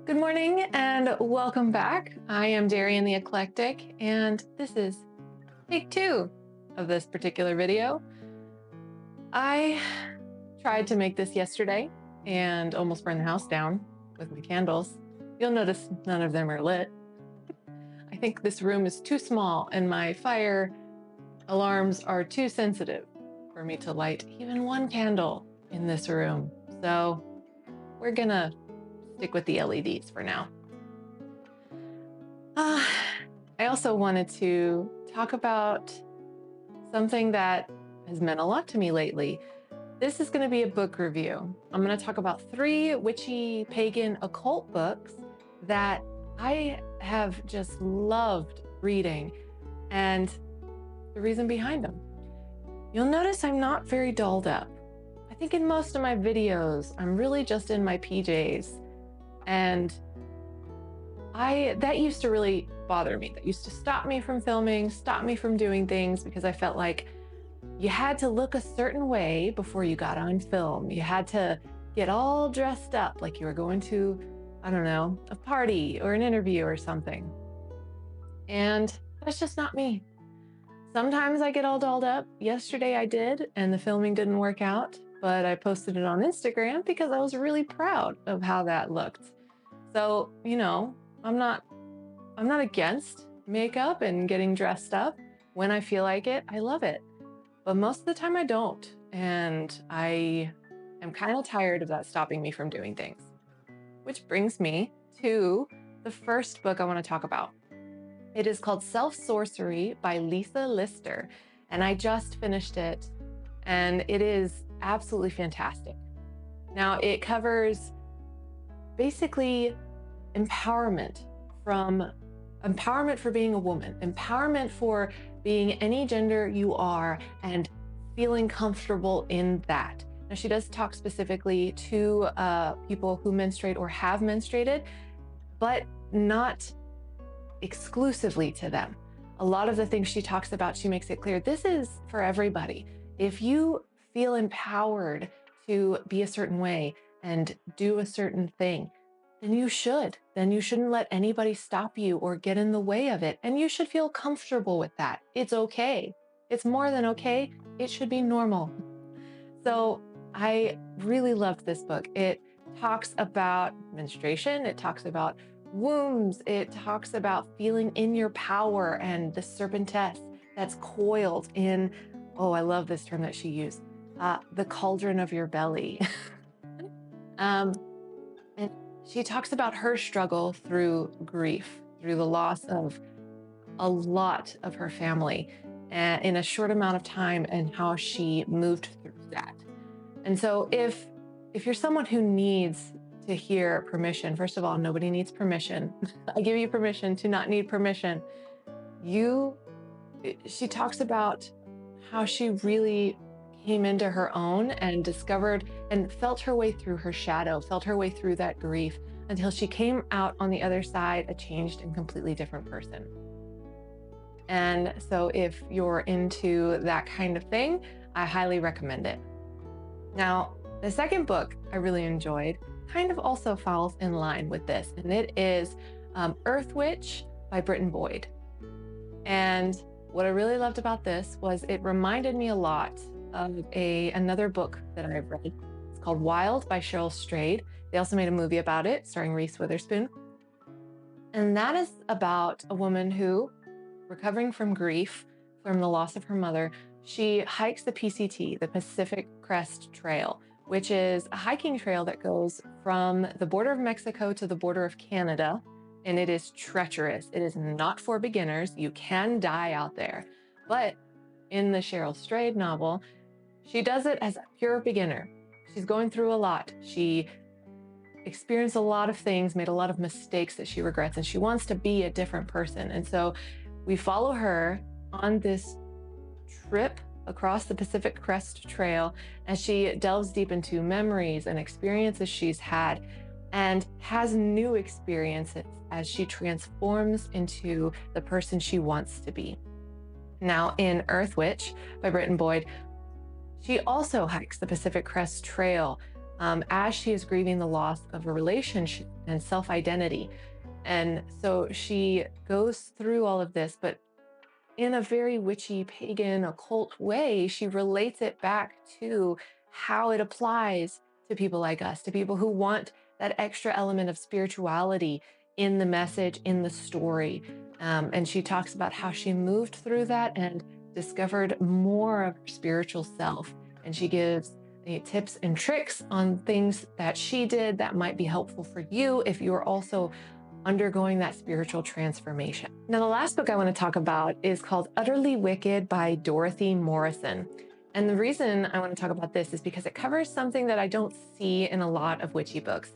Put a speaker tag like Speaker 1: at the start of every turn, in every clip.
Speaker 1: Good morning and welcome back. I am Darian the Eclectic, and this is take 2 of this particular video. I tried to make this yesterday and almost burned the house down with my candles. You'll notice none of them are lit. I think this room is too small and my fire alarms are too sensitive for me to light even one candle in this room. So we're gonna stick with the LEDs for now. I also wanted to talk about something that has meant a lot to me lately. This is going to be a book review. I'm going to talk about 3 witchy, pagan, occult books that I have just loved reading and the reason behind them. You'll notice I'm not very dolled up. I think in most of my videos, I'm really just in my PJs. And that used to really bother me. That used to stop me from filming, stop me from doing things, because I felt like you had to look a certain way before you got on film. You had to get all dressed up like you were going to, I don't know, a party or an interview or something. And that's just not me. Sometimes I get all dolled up. Yesterday I did, and the filming didn't work out, but I posted it on Instagram because I was really proud of how that looked. So, you know, I'm not against makeup and getting dressed up. When I feel like it, I love it. But most of the time I don't. And I am kind of tired of that stopping me from doing things. Which brings me to the first book I want to talk about. It is called Source-ery by Lisa Lister. And I just finished it. And it is absolutely fantastic. Now, it covers basically empowerment for being a woman, empowerment for being any gender you are and feeling comfortable in that. Now, she does talk specifically to people who menstruate or have menstruated, but not exclusively to them. A lot of the things she talks about, she makes it clear, this is for everybody. If you feel empowered to be a certain way and do a certain thing, then you should. Then you shouldn't let anybody stop you or get in the way of it. And you should feel comfortable with that. It's okay. It's more than okay. It should be normal. So I really loved this book. It talks about menstruation. It talks about wombs. It talks about feeling in your power and the serpentess that's coiled in, oh, I love this term that she used, the cauldron of your belly. And she talks about her struggle through grief, through the loss of a lot of her family in a short amount of time, and how she moved through that. And so if you're someone who needs to hear permission, first of all, nobody needs permission. I give you permission to not need permission. She talks about how she really came into her own and discovered and felt her way through her shadow, felt her way through that grief until she came out on the other side a changed and completely different person. And so if you're into that kind of thing, I highly recommend it. Now, the second book I really enjoyed kind of also falls in line with this, and it is Earth Witch by Britton Boyd. And what I really loved about this was it reminded me a lot of another book that I've read. It's called Wild by Cheryl Strayed. They also made a movie about it starring Reese Witherspoon. And that is about a woman who, recovering from grief from the loss of her mother, she hikes the PCT, the Pacific Crest Trail, which is a hiking trail that goes from the border of Mexico to the border of Canada. And it is treacherous. It is not for beginners. You can die out there. But in the Cheryl Strayed novel, she does it as a pure beginner. She's going through a lot. She experienced a lot of things, made a lot of mistakes that she regrets, and she wants to be a different person. And so we follow her on this trip across the Pacific Crest Trail as she delves deep into memories and experiences she's had, and has new experiences as she transforms into the person she wants to be. Now, in Earth Witch by Britton Boyd, she also hikes the Pacific Crest Trail as she is grieving the loss of a relationship and self-identity. And so she goes through all of this, but in a very witchy, pagan, occult way, she relates it back to how it applies to people like us, to people who want that extra element of spirituality in the message, in the story. And she talks about how she moved through that and discovered more of her spiritual self. And she gives tips and tricks on things that she did that might be helpful for you if you're also undergoing that spiritual transformation. Now, the last book I want to talk about is called Utterly Wicked by Dorothy Morrison. And the reason I want to talk about this is because it covers something that I don't see in a lot of witchy books.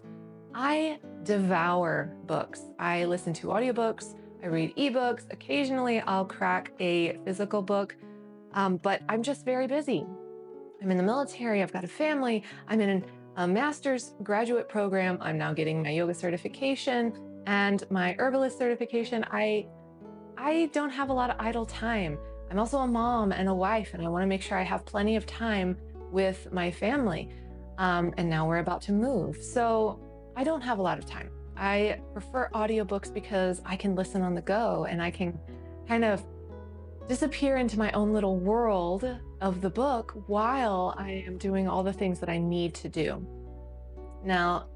Speaker 1: I devour books. I listen to audiobooks, I read ebooks. Occasionally I'll crack a physical book, but I'm just very busy. I'm in the military, I've got a family, I'm in a master's graduate program, I'm now getting my yoga certification and my herbalist certification. I don't have a lot of idle time. I'm also a mom and a wife, and I want to make sure I have plenty of time with my family. And now we're about to move. So I don't have a lot of time. I prefer audiobooks because I can listen on the go and I can kind of disappear into my own little world of the book while I am doing all the things that I need to do. Now,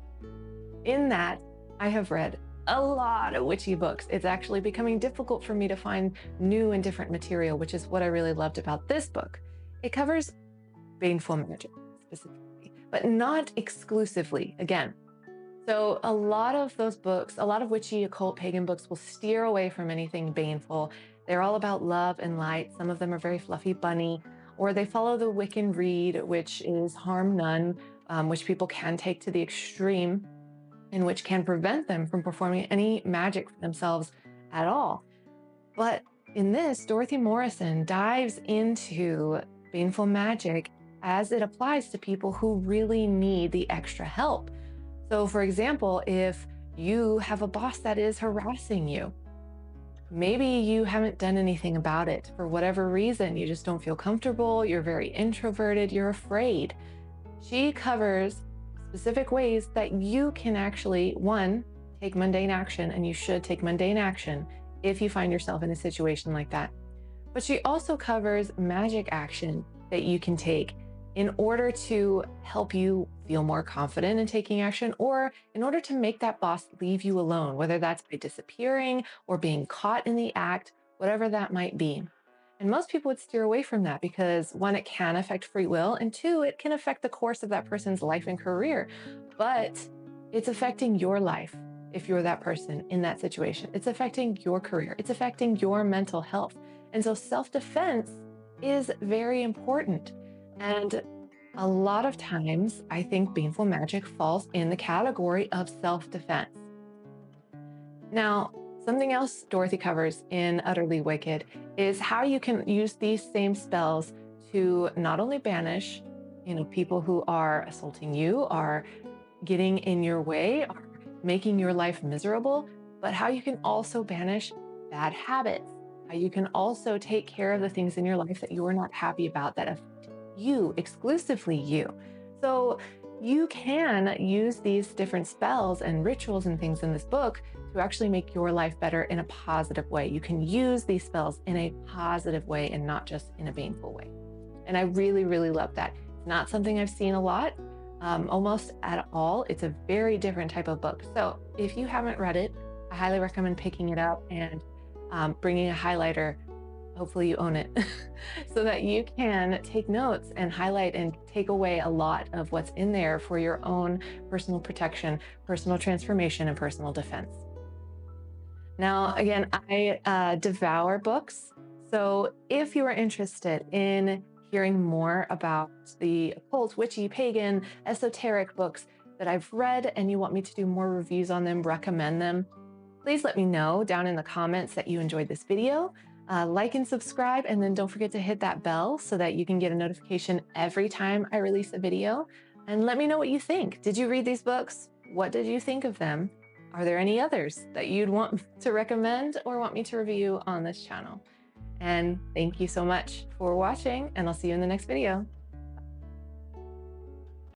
Speaker 1: in that, I have read a lot of witchy books. It's actually becoming difficult for me to find new and different material, which is what I really loved about this book. It covers baneful magic specifically, but not exclusively, again. So a lot of those books, a lot of witchy, occult, pagan books will steer away from anything baneful. They're all about love and light. Some of them are very fluffy bunny, or they follow the Wiccan read, which is harm none, which people can take to the extreme, and which can prevent them from performing any magic for themselves at all. But in this, Dorothy Morrison dives into baneful magic as it applies to people who really need the extra help. So for example, if you have a boss that is harassing you, maybe you haven't done anything about it for whatever reason, you just don't feel comfortable, you're very introverted, you're afraid. She covers specific ways that you can actually, one, take mundane action, and you should take mundane action if you find yourself in a situation like that. But she also covers magic action that you can take in order to help you feel more confident in taking action, or in order to make that boss leave you alone, whether that's by disappearing or being caught in the act, whatever that might be. And most people would steer away from that because one, it can affect free will, and two, it can affect the course of that person's life and career. But it's affecting your life if you're that person in that situation. It's affecting your career. It's affecting your mental health. And so self-defense is very important. And a lot of times, I think baneful magic falls in the category of self-defense. Now, something else Dorothy covers in Utterly Wicked is how you can use these same spells to not only banish, people who are assaulting you, are getting in your way, are making your life miserable, but how you can also banish bad habits, how you can also take care of the things in your life that you are not happy about, that affect you, exclusively you. So you can use these different spells and rituals and things in this book to actually make your life better in a positive way. You can use these spells in a positive way and not just in a baneful way. And I really, really love that. It's not something I've seen a lot, almost at all. It's a very different type of book. So if you haven't read it, I highly recommend picking it up and bringing a highlighter. Hopefully you own it so that you can take notes and highlight and take away a lot of what's in there for your own personal protection, personal transformation, and personal defense. Now, again, I devour books. So if you are interested in hearing more about the occult, witchy, pagan, esoteric books that I've read and you want me to do more reviews on them, recommend them, please let me know down in the comments that you enjoyed this video. Like and subscribe, and then don't forget to hit that bell so that you can get a notification every time I release a video. And let me know what you think. Did you read these books? What did you think of them? Are there any others that you'd want to recommend or want me to review on this channel? And thank you so much for watching, and I'll see you in the next video.